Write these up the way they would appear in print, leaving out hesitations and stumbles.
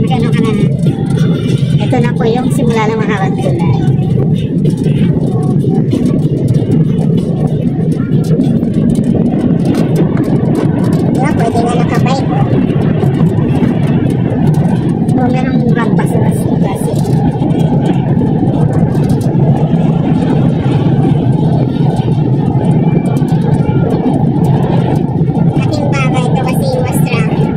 Magano ka na. Ito na po yung simula ng mahawat tulay. Yeah, pwede nga nakabike. O, merong rampa sa kasi. Ating bagay ito kasi iwas traffic.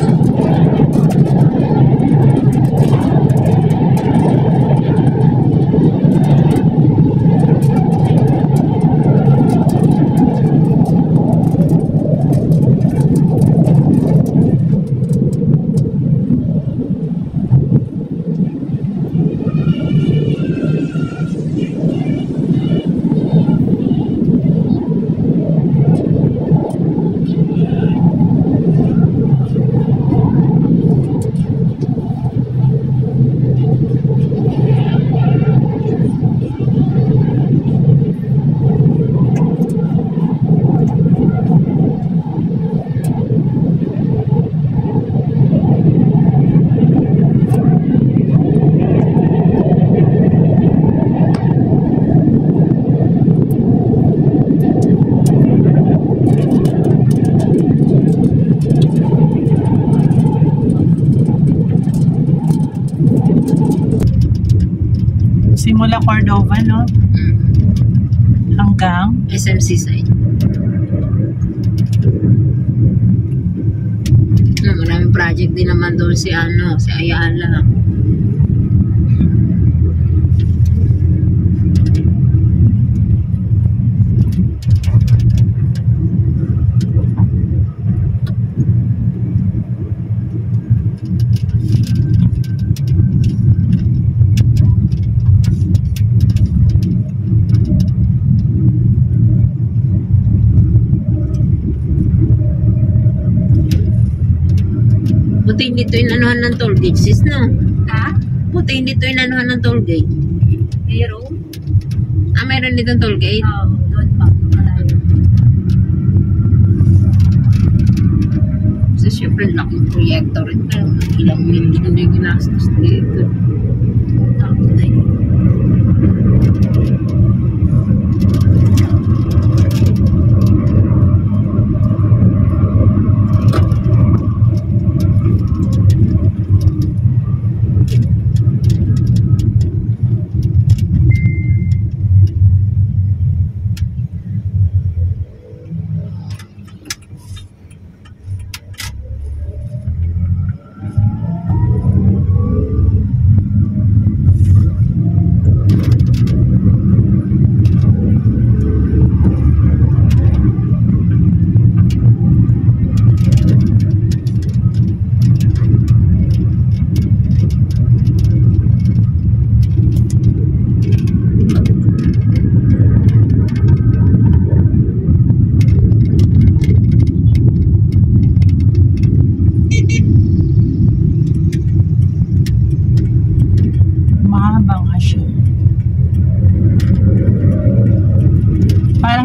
Simula Cordova, no? Hanggang SMC side. Maraming project din naman doon si Ayala. Buti hindi ito inanuhan ng toll gate, sis, no? Ha? Buti hindi ito inanuhan ng toll gate. Mayroon? Mayroon ditong toll gate? Oo, doon pa. So, syempre, laking proyekto rin. Ilang million na ginastos dito.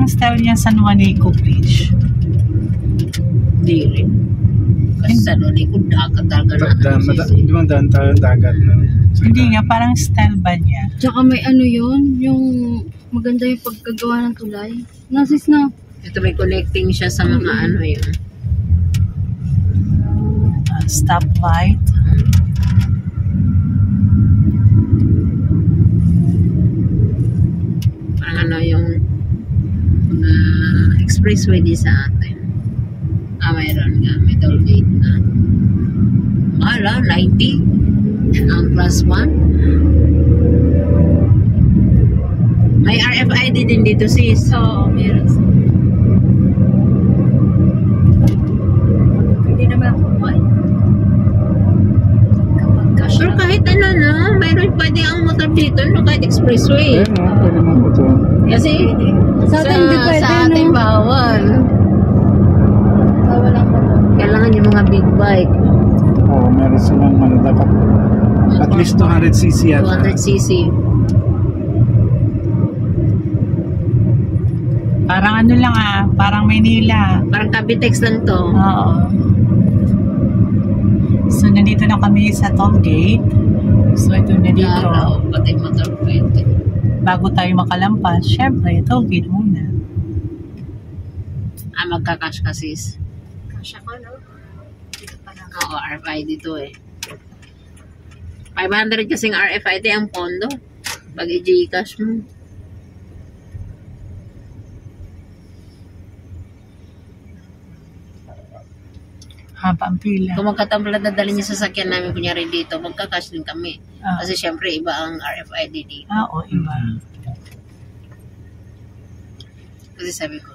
Style niya San Juanico Bridge. Hindi rin. Kasi San Juanico, dagat na. Hindi mo daan tayo dagat na. Hindi nga, parang style ba niya? Tsaka may ano yun, yung maganda yung pagkagawa ng tulay. Nasis na. Ito may connecting siya sa mga ano yun. Stoplight. Parang ano yung expressway di sa atin. Mayroon nga, may toll gate na. Ala, 90 ang plus 1. May RFID din dito, sis. So, meron sa. Hindi naman ako kumain. Pero kahit ano na, mayroon pwede ang motor dito, no? Kahit expressway. Ayun, pwede mo po ito. Kasi Sa atin, di pwede, sa ating no? bawal. Bawal ang Kailangan yung mga big bike. Oo, meron silang dapat at least 200cc yata. 200cc. Parang ano lang parang Maynila. Parang Cavitex lang to. Oo. So, nandito na kami sa toll gate. So, ito na dito. Galaw, pati motor pwede. Bago tayo makalampas, syempre, toll gate muna. Magka-cash ka sis. Kasya ko, no? Dito pa lang. Oo, RFID to eh. 500 kasing RFID ang pondo. Pag i-Gcash mo. Haba ang pila. Kung magkatampla dadalhin niya sa sasakyan namin, kunyari dito, magka-cash din kami. Kasi syempre, iba ang RFID dito. Oo, iba. Kasi sabi ko,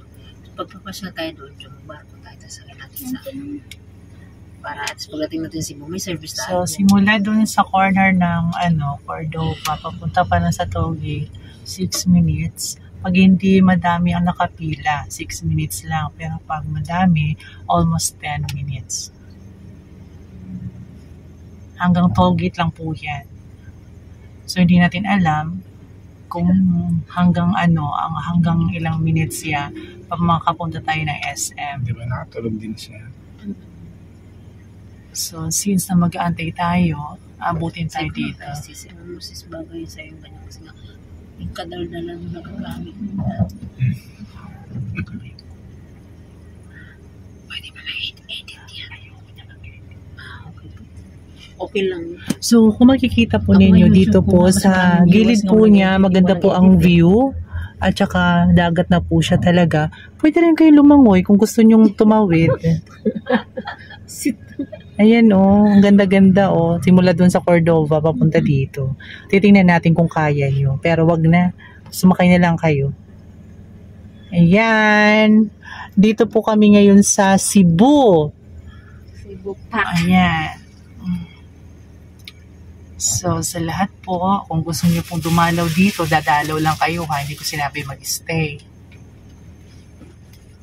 pagpapasyal tayo doon, yung barko tayo, tapos sakyan natin sa para at pagdating natin Cebu, may service tayo. So, simula dun sa corner ng Cordova, papunta pa na sa toll gate, 6 minutes. Pag hindi madami ang nakapila, 6 minutes lang. Pero pag madami, almost 10 minutes. Hanggang toll gate lang po yan. So, hindi natin alam kung hanggang hanggang ilang minutes yan pag makapunta tayo ng SM. Di ba nakatulog din siya? So, since na mag-aantay tayo, abutin tayo dito. Sis, mo sis, bagay sa'yo ganyan kasi nga, yung kadaldalan mo nagagamit mo. Pwede mo na edit yan. Okay lang. So, kung makikita po ninyo dito po sa gilid po niya, maganda po ang view. At saka dagat na po siya talaga. Pwede rin kayo lumangoy kung gusto nyong tumawid. Ayan ang ganda-ganda Simula dun sa Cordova, papunta dito. Titingnan natin kung kaya nyo. Pero wag na. Sumakay na lang kayo. Ayan. Dito po kami ngayon sa Cebu. Cebu pa. Ayan. So, sa lahat po, kung gusto niyo pong dumalaw dito, dadalaw lang kayo Hindi ko sinabi mag-stay.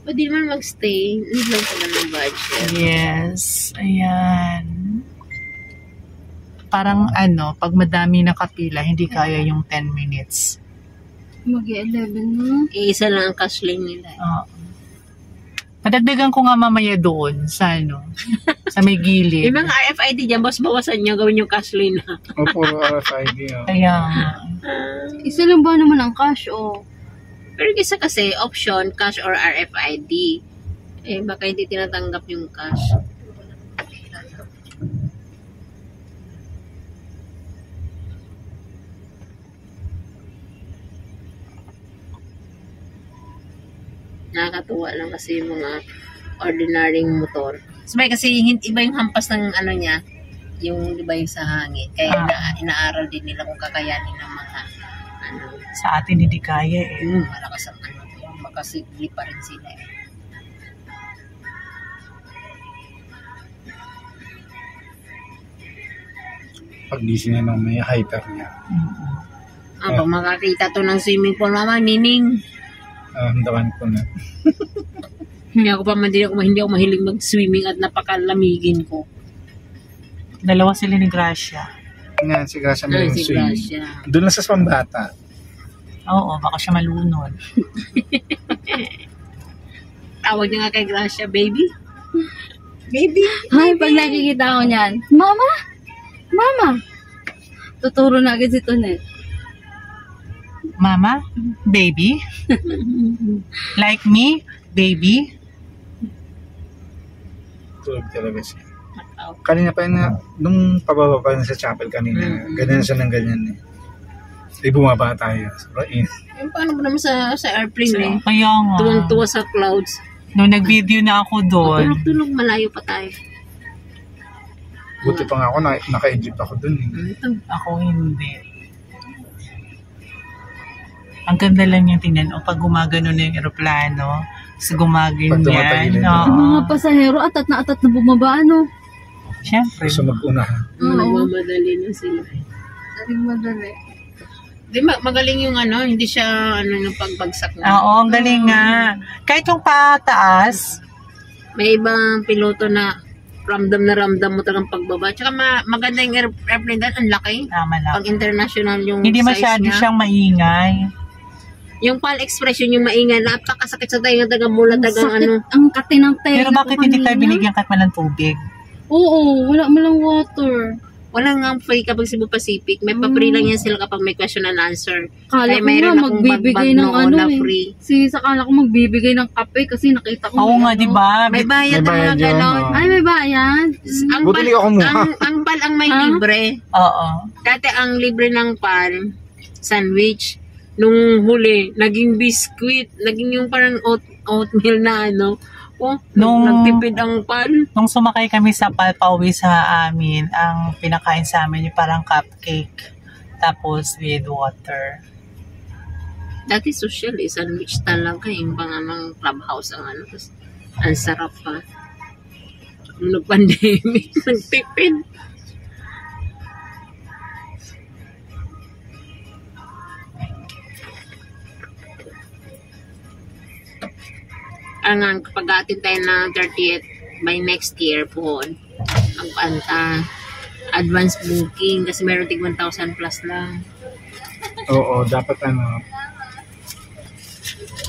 Pwede naman mag-stay. Need lang pala ng budget. Yes. Ayan. Parang pag madami nakapila, hindi kaya yung 10 minutes. Mag-11 na. Iisa lang ang cash lane nila. Padagdagan ko nga mamaya doon sa sa may gilid. Yung mga RFID dyan, boss, bawasan nyo, gawin yung cash lane na. O, puro RFID. Kaya Isa lang ba naman ang cash Pero isa kasi, option, cash or RFID. Baka hindi tinatanggap yung cash. Nakakatuwa lang kasi yung mga ordinaryong motor. Sabay kasi iba yung hampas ng niya, yung iba yung sa hangin. Kaya inaaral din nila kung kakayanin ng mga sa atin hindi kaya malakas ang makasigli pa rin sila Pag gising na may hiker niya. Pag makakita to ng swimming pool, mama, nining. Handakan ko na. Hindi ako mahilig mag-swimming at napakalamigin ko. Dalawa sila ni Gracia. Nga, si Gracia may Si swimming. Gracia. Doon lang sa Pambata. Oo, baka siya malunod. Tawag niya nga kay Gracia, baby. Baby. Ay, pag nakikita ko niyan, Mama! Mama! Tuturo na agad si Tonet. Mama, baby. Like me, baby. Tulog talaga siya. Kanina pa nung pababa pa sa chapel kanina, ganyan siya ng ganyan eh. Bumaba tayo. Paano ba naman sa airplane Kaya nga. Tuwang-tuwa sa clouds. Nung nag-video na ako doon. Tulog-tulog, malayo pa tayo. Buti pa nga ako, naka-Egypt ako dun eh. Ako hindi. Ang ganda lang yung tingnan. Pag gumagano na yung aeroplano, sa gumagin Pag tumatagilid. yan. Ang mga pasahero, atat na bumaba, Siyempre. Gusto mag-una. Nagmamadali na sila. Daling madali. Di magaling yung hindi siya yung pagbagsak na. Oo, ang galing nga. Kahit yung pataas, May ibang piloto na ramdam mo talagang pagbaba. Tsaka maganda yung airplane dahil ang laki. tama lang. Pag international yung Hindi size masyado niya. siyang maingay. Yung PAL Express, yun yung maingay. Napakasakit sa tayo ng taga-bulat, ano. Ang kati ng tayo. Pero bakit hindi tayo binigyan kahit man ng tubig? Oo, wala mo lang water. Wala nga free kapag Cebu Pacific. May pa-free lang yan sila kapag may question and answer. Kala Kaya ko mayroon nga akong magbibigay bagbag ng noon ano na eh. free. Akala ko magbibigay ng kape kasi nakita ko. Oo may nga, ano. di ba? May bayad May ang mga bayad yun, ganon. oo. Ay, may bayad. Ang Buti hindi ako kumuha. ang PAL ang may Ha? libre. Oo. Dati ang libre ng PAL, sandwich. Nung huli, naging biscuit. Naging yung parang oatmeal na ano. Oh, nagtipid ang PAL. Nung sumakay kami sa PAL pauwi sa amin, ang pinakain sa amin yung parang cupcake. Tapos with water. Dati social sandwich talaga. Yung pang anong clubhouse ang ano. Tapos, ang sarap pa. Nung pandemic, nagtipid. Ang kapag atin tayo na 30th by next year po, ang advance booking kasi meron tig 1,000 plus lang. Oo, dapat ano.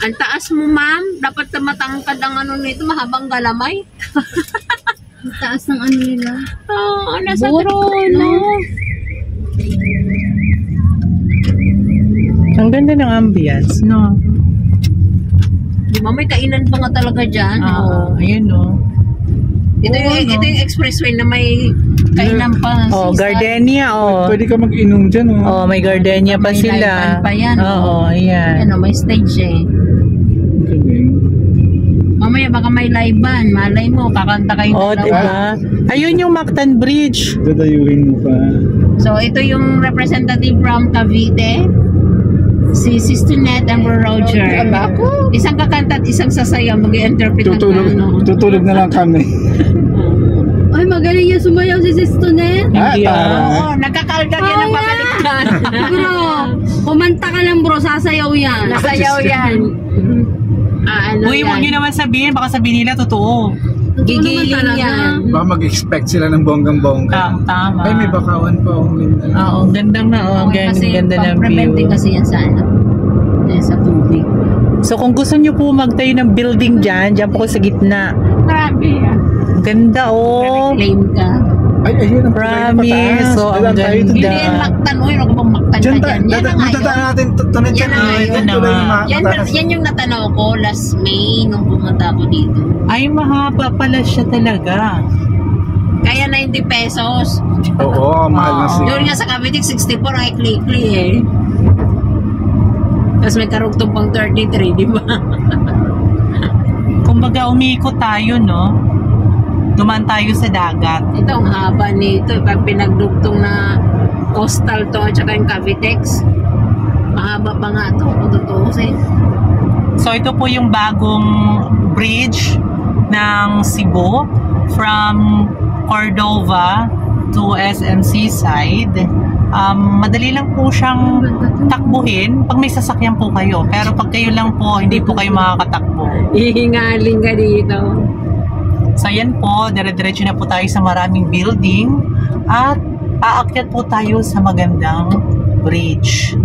Ang taas mo, ma'am. Dapat na matangkad ang ano nito, mahabang galamay. Ang taas ng ano nila. Oo, nasa Boat, trono. no? Ang ganda ng ambience, no? Di ba may kainan pa nga talaga dyan? Oo, ayun, no? Ito yung expressway na may kainan pa. Oh, Sister. gardenia, oh. Pwede ka mag-inom dyan, Oh, may gardenia pa May sila. live band pa yan, Oo, ayan. Ano, may stage eh. Mamaya baka may live band. Malay mo, kakanta kayo Oh, dalawa. diba? Ayun yung Mactan Bridge. Dadayuhin mo pa. So, ito yung representative from Cavite. Si Sister Net and Bro Roger. Isang kakanta at isang sasayaw. Mag-i-interpret ng ano. Tutulog na lang kami. Ay, magaling yan sumayaw si Sistonet. Hindi, Oo, nagkakaldag yan ang pabaliktad. Bro, kumanta ka lang bro, sasayaw yan. Nasayaw yan. Ano Uy, huwag nyo yan? naman sabihin. Baka sabihin nila, totoo. Gigiling Totoo naman yan. Baka mag-expect sila ng bonggang-bongga. Tama. Ay, may bakawan pa. Ang ganda. Oo, gandang na. Oh, Kasi ganda ng pang-preventing view. kasi yan sa ano. Sa tubig. So, kung gusto nyo po magtayo ng building dyan po ko sa gitna. Grabe yan. Ganda, oh. Claim ka. Ay, ayun ang Promise. So, ang Dalan tayo dun. Hindi ganda. yan maktan. Uy, ano ka bang maktan ka Dyan dyan? Yan na nga Matata yun. natin. Tunad Yan yan. na nga ito yun. na nga. Yan yung natanaw ko last May nung pumunta ako dito. Ay, mahaba pala siya talaga. Kaya 90 pesos. Oo, mahal na Oo. siya. Doon nga sa Cavite, 64 ay klikli eh. Tapos may karugtong pang 33, di ba? Kumbaga, umiikot tayo, no? Dumaan tayo sa dagat. Ito ang haba nito. Pag pinagdugtong na coastal to at saka yung Cavitex. Mahaba pa nga ito kung tutuusin. So, ito po yung bagong bridge ng Cebu from Cordova to SMC side. Madali lang po siyang takbuhin pag may sasakyan po kayo. Pero pag kayo lang po, hindi po kayo makakatakbo. Ihingaling ka dito. So, yan po. Dire-diretso na po tayo sa maraming building. At aakyat po tayo sa magandang bridge.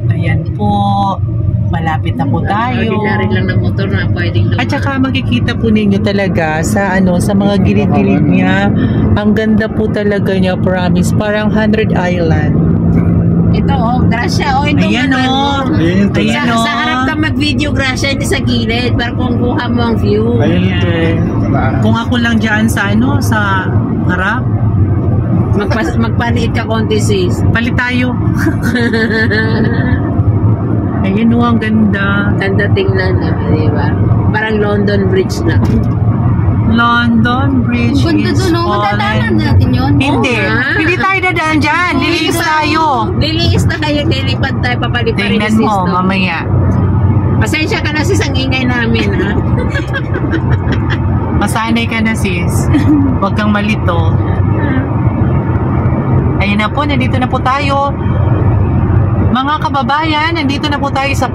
Ayan po. Malapit na po tayo. Ordinary lang na motor na pwedeng dumaan. At saka makikita po ninyo talaga sa sa mga gilid-gilid niya. Ang ganda po talaga niya, promise. Parang 100 Island. Ito oh, Gracia. Oh, ito Ayan nga o. Ayun yung Sa, Ayan o. sa harap ka mag-video, Gracia, hindi sa gilid. Para kung kuha mo ang view. Ayun ito. Kung ako lang dyan sa sa harap, Magpaliit ka konti, sis. palit tayo. Ayan o, ang ganda. Ganda tingnan, di ba? Parang London Bridge na. London Bridge Ganda is doon, no? fallen. Matatanan natin yun. Hindi. nga. Hindi tayo dadaan dyan. Nililis tayo. Niliis na kayo, nilipad tayo, papalipad rin Tingnan sis. mo, no? mamaya. Pasensya ka na sis, ang ingay namin, ha? Masanay ka na, sis. Huwag kang malito. Ayun na po, nandito na po tayo. Mga kababayan, nandito na po tayo sa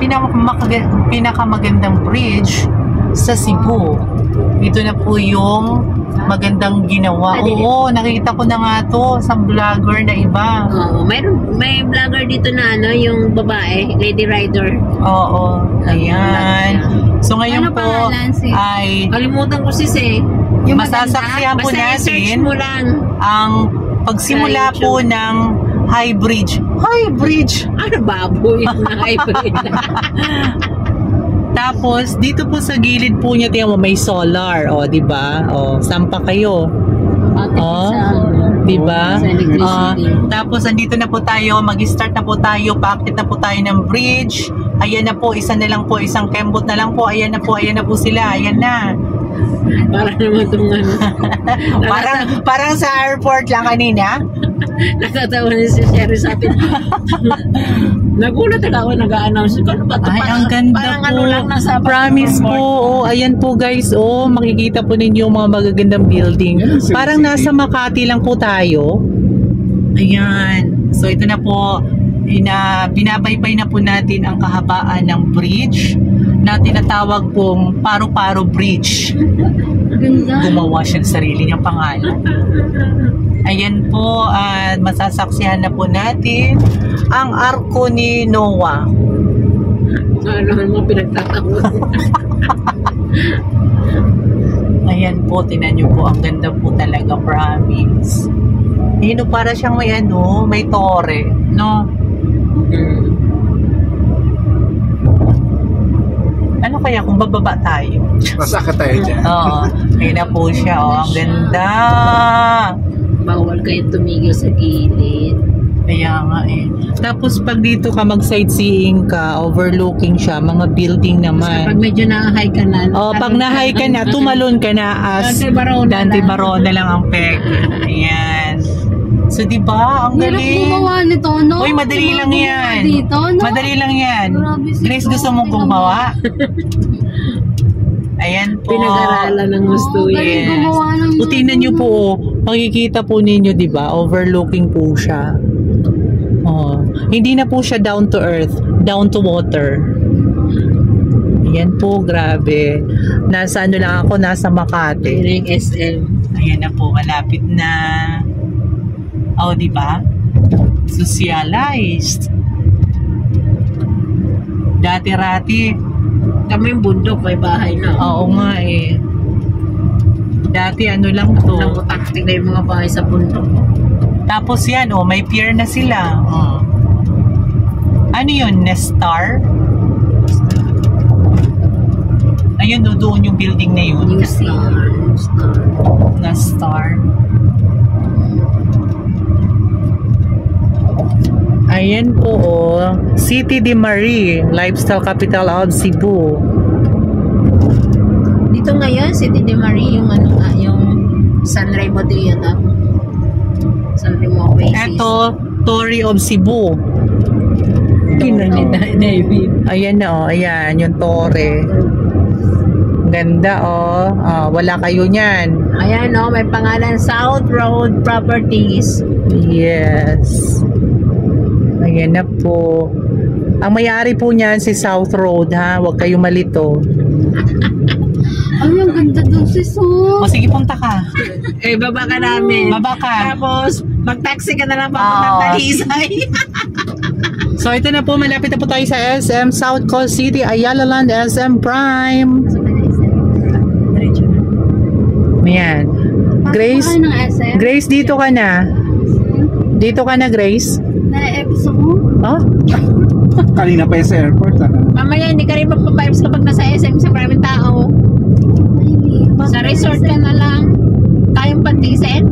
pinakamagandang bridge sa Cebu. Ito na po yung magandang ginawa. Oo, nakita ko na nga to sa vlogger na iba. Oo, may vlogger dito na ano, yung babae, Lady Rider. Oo, ayan. So ngayon Ano po pangalan, sis? ay Kalimutan ko sis eh. masasaksihan po Basta natin i-search mo lang. ang pagsimula Sa po ng high bridge. High bridge! Ano baboy na hybrid? Tapos, dito po sa gilid po niya, tingnan mo, may solar. O, di ba? O, sampa kayo. Oh, di ba? Sa electricity. Tapos, andito na po tayo. Mag-start na po tayo. Paakit na po tayo ng bridge. Ayan na po. Isa na lang po. Isang kembot na lang po. Ayan na po. Ayan na po sila. Ayan na. Para naman itong ano. Parang sa airport lang kanina. Nakatawa ni si Sherry sa atin. Nagulat ako nag-a-announce. Ano ba ito? Ay, ang ganda parang po. ano lang nasa Promise po. Oh, ayan po guys. Oh, makikita po ninyo mga magagandang building. Parang nasa Makati lang po tayo. Ayan. So ito na po. Binabaybay na po natin ang kahabaan ng bridge na tinatawag pong Paru-Paro Bridge. Ganda. Gumawa siya ng sarili niyang pangalan. Ayan po, at masasaksihan na po natin ang arko ni Noah. Ano naman pinagtatakot. Ayan po, tinan niyo po, ang ganda po talaga, promise. Ayun, para siyang may ano, may tore, no? Ano kaya kung bababa tayo? Masaka tayo dyan. Oo, ayun na po siya, oh, ang ganda. Bawal kayo tumigil sa gilid. Kaya nga eh. Tapos pag dito ka mag-sightseeing ka, overlooking siya, mga building Pag naman. medyo na-high ka na. Oh, pag na-high ka na, tumalon ka na as Dante Barona Barona lang ang peg. Ayan. So, di ba? Ang Hirap galing. gumawa nito, no? Uy, madali Diba, lang gumawa yan. Dito, no? Madali lang yan. Grabe, sis. Grace, gusto mo gumawa? Ayan po. Pinag-aralan ng gusto Oo, galing Yes. gumawa ng... O, tingnan nyo po, oh. Makikita po ninyo, di ba? Overlooking po siya. Oh. Hindi na po siya down to earth, down to water. Ayan po, grabe. Nasa ano lang ako, nasa Makati. Ring SM. Ayan na po, malapit na. Oh, di ba? Socialized. Dati-rati. Kami yung bundok, may bahay na. Oo nga eh. Dati ano lang to. Namutaktik na yung mga bahay sa bundok. Tapos yan, oh, may pier na sila. Ano yun? Nestar? Ayun, oh, doon yung building na yun. New Star. Nestar. Ayan po, oh. City de Marie, lifestyle capital of Cebu. Dito ngayon, City de Marie, yung ano nga, yung San Remo de yata. San Remo Oasis. Ito, Torre of Cebu. David. Ayan na, oh. Ayan, yung Torre. Ganda, oh. Wala kayo niyan. Ayan, no, may pangalan South Road Properties. Yes. Ayan na po. Ang may-ari po niyan si South Road, ha? Huwag kayong malito. Ay, ang ganda doon, sis. O sige, punta ka. Eh, baba ka namin. Baba ka. Tapos, mag-taxi ka na lang papuntang Oo. Talisay. So ito na po, malapit na po tayo sa SM South Coast City, Ayala Land, SM Prime. Ayan. Grace, Pasok ka ng SM. Grace, dito ka na. Dito ka na, Grace. Na-episode mo? Oh? Kanina pa yung sa airport. Mamaya, hindi ka rin magpapipes kapag nasa SM sa maraming tao. Sa resort ka na lang. Kayong pantisin?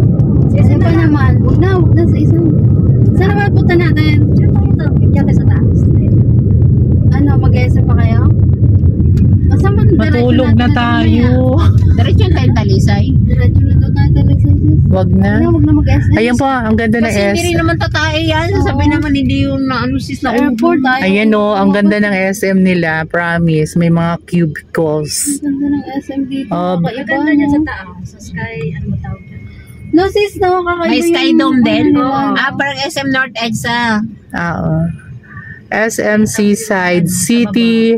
Isa pa naman. Huwag na sa isang. Saan naman punta natin? Diyan ka sa taas. Ano, mag-SM pa kayo? Saan ba Matulog na tayo. Diretso yung tayong Talisay. Diretso na daw tayo talaga. Wag na. Huwag na mag-SM. Ayan po, ang ganda ng Kasi hindi rin SM. naman tatae yan. Sabi naman, hindi yung na ano sis na Airport tayo. Ayan o, ang ganda ng SM nila. Promise, may mga cubicles. Ang ganda ng SM dito. Oh, Kakaiba, ganda niya sa taas. Sa sky, ano mo tawag yan? No sis, no, kakaiba may yung- Sky Dome din. ano nila. Parang SM North Edsa. Oo. SM Seaside City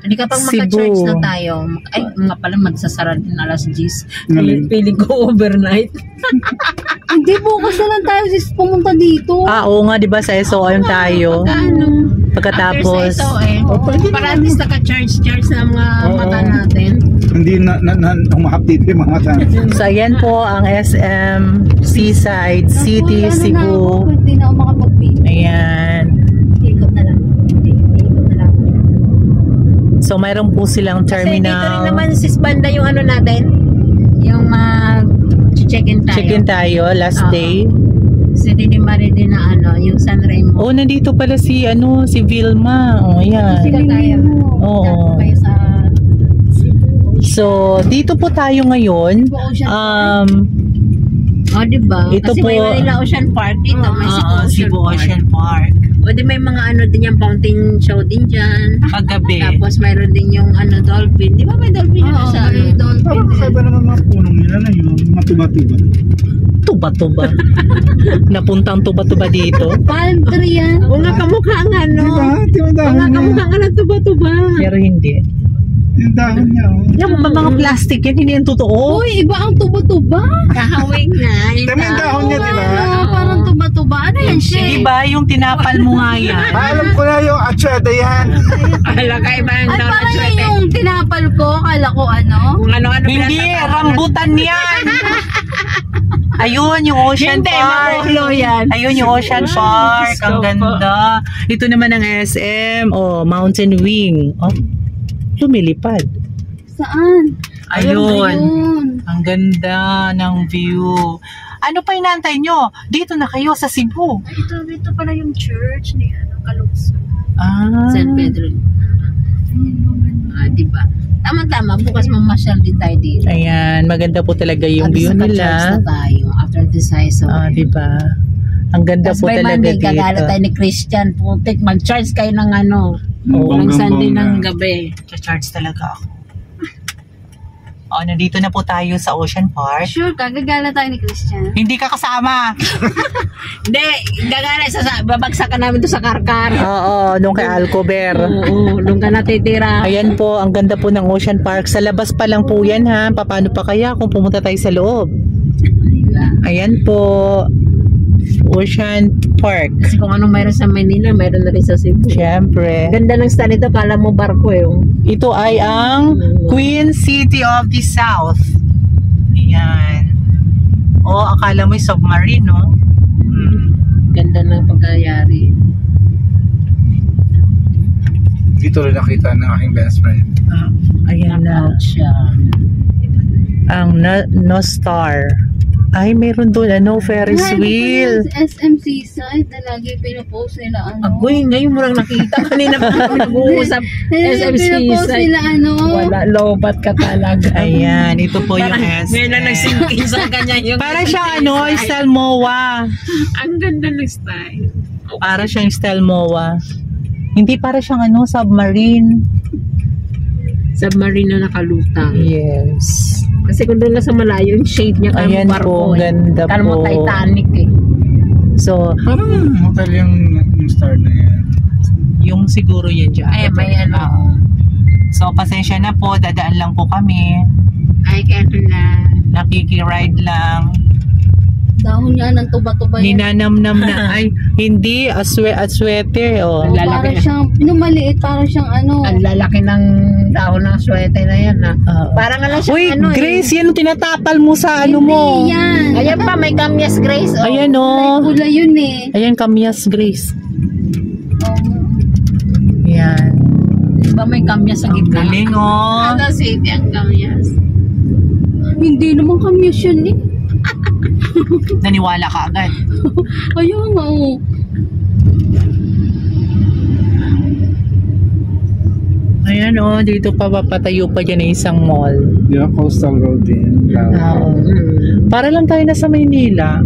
Hindi kapag Cebu. maka-charge na tayo, ay nga pala magsasara din alas 10. Ngayon. Piling ko overnight. Hindi, bukas na lang tayo sis pumunta dito. Oo nga, di ba sa SOM tayo? Ano? Pagkatapos, Para at least naka-charge na mga mata natin. Hindi na umahapit yung mga mata. so ayan po ang SM Seaside City, Cebu. Hindi na ako makapag-pay. Ayan. Ikot na lang. Ikot na lang. So mayroon po silang Kasi dito rin terminal. naman sis banda yung ano natin, yung mag-check-in tayo. Check-in tayo last Oo. day. Kasi dinimari din na ano, yung San Remo. Oh, nandito pala si si Vilma. Oh, yan. Sila tayo. Oo. Dapat kayo sa Cebu. So, dito po tayo ngayon. Cebu Ocean Diba? Ito Kasi po- may Manila Ocean Park dito, may Cebu Ocean Park. O di may mga ano din yung fountain show din dyan. Kagabi. Tapos mayroon din yung ano dolphin. Di ba may dolphin Oo, ano sa may dolphin. Parang kakaiba naman mga punong nila na yun. Matuba-tuba. Tuba-tuba. Napuntang tuba-tuba dito. Palm tree yan. O nga kamukha nga no. Diba? Yung O nga dahon niya. kamukha nga ng tuba-tuba. Pero hindi. Yung dahon niya. Oh. Yung mga plastic yan, hindi yan totoo. Uy, iba ang tuba-tuba. Kahawig na. Tama yung dahon niya, diba? Parang tuba-tuba. Ano yan, Di Shay? ba yung tinapal mo nga yan? Alam ko na yung atsada yan. Alaga iba yung Ay, down at parang swete. yung tinapal ko. Kala ko ano. Kung ano-ano Hindi, rambutan yan. Ayun, yung Ocean Hindi, Park. makulo yan. Ayun, yung Ocean Park. Ang ganda. Ito naman ang SM. Oh, Mountain Wing. Oh, lumilipad. Saan? Ayun. Ayun. Ang ganda ng view. Ano pa inantay nyo? Dito na kayo sa Cebu. Dito pala yung church ni Kalugso. Ah. San Pedro. Diba? Tama-tama, bukas mamasyal din tayo dito. Ayan, maganda po talaga yung At view saka nila. church na tayo after this ISO. Diba? Ang ganda Tapos po by talaga Monday, dito. gagala tayo ni Christian. Putik, mag-charge kayo ng ano, ng Sunday ng gabi. Charge talaga ako. Oh, nandito na po tayo sa Ocean Park. Sure, kagagala tayo ni Christian. Hindi ka kasama. Hindi, gagala, babagsakan namin to sa karkar. Oo, doon kay Alcover. Oo, doon ka natitira. Ayan po, ang ganda po ng Ocean Park. Sa labas pa lang po yan ha. Paano pa kaya kung pumunta tayo sa loob? Ayan po. Ocean Park. Kasi kung anong mayroon sa Manila, mayroon na rin sa Cebu. Siyempre. Ganda ng style nito, kala mo barko eh. Ito ay ang Queen City of the South. Ayan. O, akala mo yung submarine, no? Ganda ng pagkayari. Dito rin nakita ng aking best friend. Ayan na. Out siya. Ang No-Star. Ay, meron doon, Ferris wheel. SM Seaside na lagi pinapost nila ano. Agoy, ngayon mo lang nakita. Kanina pa kami nag-uusap. Pinapost SMC nila ano. Wala, lobat ka talaga. Ayan, ito po yung SM. Ngayon lang nag-sinkin sa kanya yung... Para siyang style MOA. Ang ganda ng style. Para siyang style MOA. Hindi para siyang submarine. Submarine na nakalutang. Yes. Kasi kung doon lang sa malayo, yung shade niya kaya Ayan po, ganda Kala mo po. Titanic eh. So, Parang hotel yung star na yan. yung siguro yun dyan. Ay, may ano. So, pasensya na po. Dadaan lang po kami. Ay, kaya na. Nakikiride lang. Dahon niya ng tuba-tuba yan. Ninanamnam na. Ay, hindi. Aswete. Oh. Lalaki Para na. siyang, maliit, para siyang ano. Ang lalaki ng dahon ng swete na yan ha. Parang nga lang siya Uy, ano Grace, yan yung tinatapal mo sa ano mo. Hindi yan. Ayan pa, may kamyas Grace. Oh. Ayan oh. Pula yun eh. Ayan, kamyas, Grace. Oh. Yan. Diba may kamyas sa Ang gitna? galing oh. Ano city ang kamyas? Hindi naman kami yun eh. Naniwala ka agad. Ayun nga oh. Ayan oh, dito pa papatayo pa dyan na isang mall. Yeah, coastal road din. Oo. Para lang tayo nasa Maynila.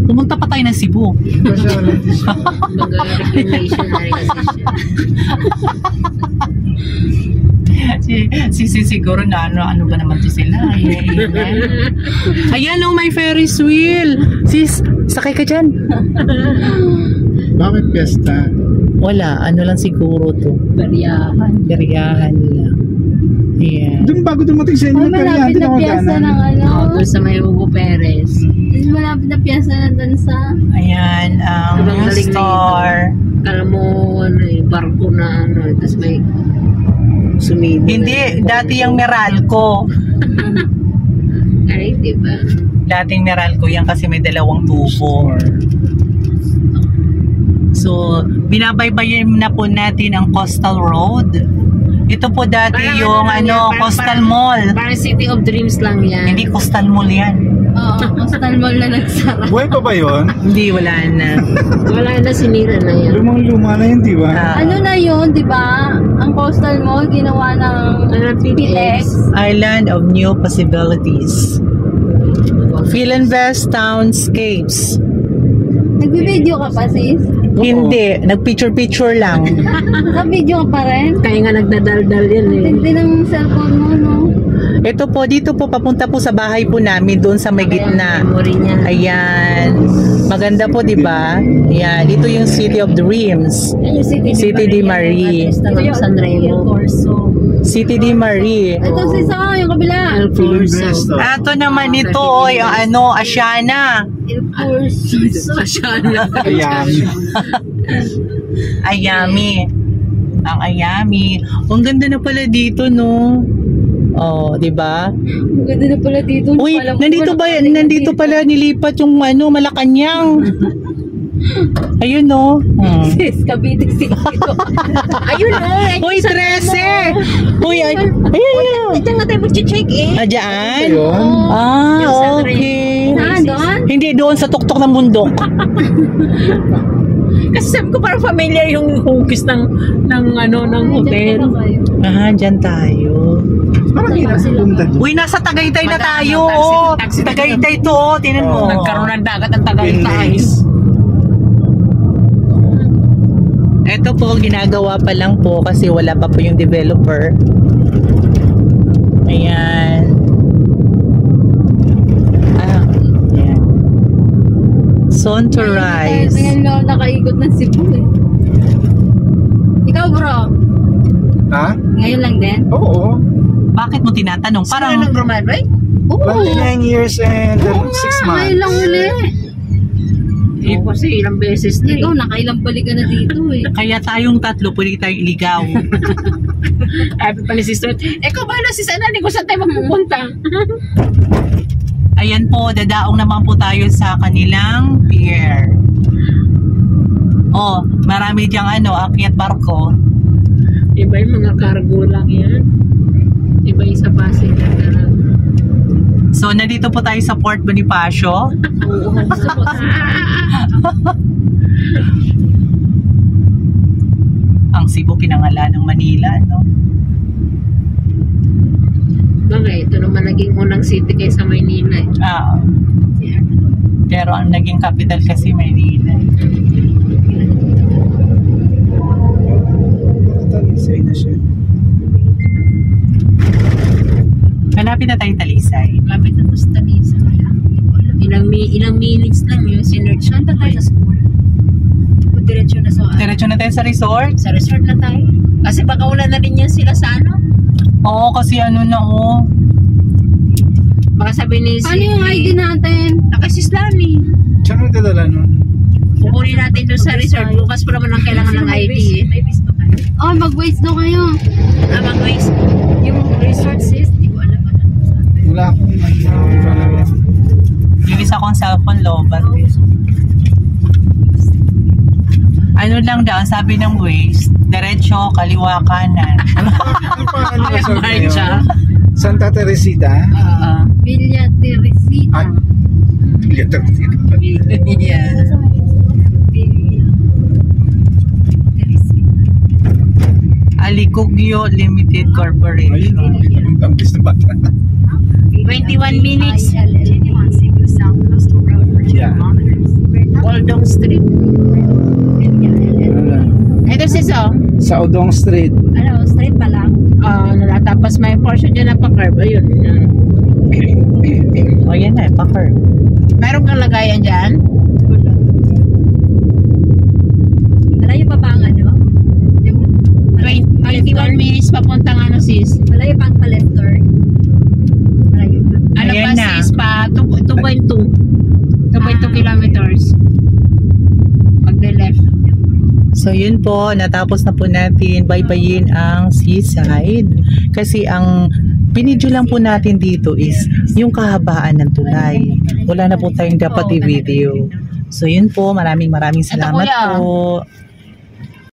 Pumunta pa tayo ng Cebu. Mag-reclamation na rin kasi siya. si siguro na ano ba naman to sila. Ayan oh, may Ferris wheel. Sis, sakay ka dyan. Bakit pesta? Wala, ano lang siguro to. Baryahan. Beryahan lang. Ayan. Doon bago dumating sa inyo, Ay, malapit na piyasa ng ano. Doon sa may Hugo Perez. Malapit na piyasa na dun sa... Ayan, ang Sobrang galing na store. Kala mo, ano eh, barko na ano, tapos may sumibo. Hindi, dati yung Meralco. Ay, di ba? Dating Meralco yan kasi may dalawang tubo. So, binabaybayin na po natin ang Coastal Road. Ito po dati Parang yung lang yan, parang- Coastal parang- Mall. Parang City of Dreams lang yan. Hindi Coastal Mall yan. Oo, Coastal Mall na nagsara. Buhay pa ba yun? Hindi, wala na. Wala na, sinira na yan. Lumang-luma na yun, di ba? Ah, Ano na yun, di ba? Ang Coastal Mall ginawa ng PTX. Island of New Possibilities. Philinvest Townscapes. Nagbi-video ka pa, sis? Hindi, nag-picture-picture lang. Naka-video ka pa rin? Kaya nga nagdadaldal yan eh. Tindi ng cellphone mo, no? Ito po, dito po, papunta po sa bahay po namin, doon sa may gitna. Memory niya. Ayan. Maganda po, di ba? Ayan. Ito yung City of Dreams. Yan yung City di Marie. Artista ng San Remo. City di Marie. Ito si Sa, yung kabila. El Corso. Philinvest, oh. Ito naman ito, oy, ang Asiana. El Corso. Asyana. Ayan. Ayami. Ang Ayami. Ang ganda na pala dito, no? Oh, di ba? Ang ganda na pala dito. Uy, Alam ko nandito wala ba, ka nandito dito. pala nilipat yung Malacanang. Ayun, no? Sis, Cavite City. Ayun o. Uy, 13! Uy, ayun. Diyan nga tayo mag-check eh. Diyan? Ayun. Ah, okay. Saan, doon? Hindi, doon sa tuktok ng bundok. Kasi sabi ko parang familiar yung hugis ng hotel. Ah, dyan tayo. Parang hirap sa punta doon. Uy, nasa Tagaytay na Madami, tayo. taxi, Oh. taxi. Tagaytay to, oh. Tinan mo. Nagkaroon ng dagat ang Tagaytay. Ito po, ginagawa pa lang po kasi wala pa po yung developer. Ayan. Ah, ayan. Son to rise. Ngayon lang nakaikot ng Cebu eh. Ikaw bro, Ha? ngayon lang din? Oo. Bakit mo tinatanong? Parang Parang, Broadway? Oo. 29 years and 6 months. Ngayon lang uli. Eh, kasi ilang beses na Ikaw, nakailang balik ka na dito eh. kaya tayong tatlo, pwede tayong iligaw. Happy pa ni sister. Ikaw ba na si Sanani kung saan tayo magpupunta? Ayan po, dadaong naman po tayo sa kanilang pier. Oh, marami diyang akyat barko. Iba yung mga cargo lang yan. Iba yung sa passenger na lang. So, nandito po tayo sa Port Bonifacio. Oo, gusto ko. Ang Cebu pinangalan ng Manila, no? Bakit? Ito naman naging unang city kaysa Maynila eh. Ah. Pero ang naging capital kasi Manila. Talisay na siya. Malapit na tayong Talisay. Lapit na to sa Talisa. Ilang minutes lang yun. Sinerch. Saan na tayo sa school? Diretso na sa Diretso na tayo sa resort. Sa resort na tayo. Kasi baka wala na rin yan sila sa ano. Oo, kasi na, oh. Baka sabi ni Paano yung ID natin? Nakasislani. Saan mo dadala nun? Kukunin natin doon sa resort. Bukas pa naman ang kailangan ng ID eh. May base pa tayo. Oh, mag-waste daw kayo. Mag-waste. Yung resort sis, di ko alam ano. Wala akong Bilis akong cellphone lobat. Ano lang daw, sabi ng Waze, diretso, kaliwa, kanan. Ano pa resort na yun? Marcha. Santa Teresita? Villa Teresita. Ah, Villa Teresita. Yeah. Alicugio Limited Corporation. Ayun, ang bis na bata. 21 minutes. Yeah. Oldong Street. Ito sis oh. Sa Odong Street. Ano, straight pa lang? Tapos may portion dyan na pa-curb. Ayun. O yan na, pakar. Meron kang lagayan dyan? Malayo pa ba ang ano? pa-left 21 minutes papuntang ano sis. Malayo pang pa-left turn. Malayo pa. Ano Ayan pa na. sis pa? 2.2 kilometers. Pag-left. So yun po, natapos na po natin baybayin ang seaside. Kasi ang binidyo lang po natin dito is yung kahabaan ng tulay. Wala na po tayong dapat i-video. So yun po, maraming salamat kuya. po.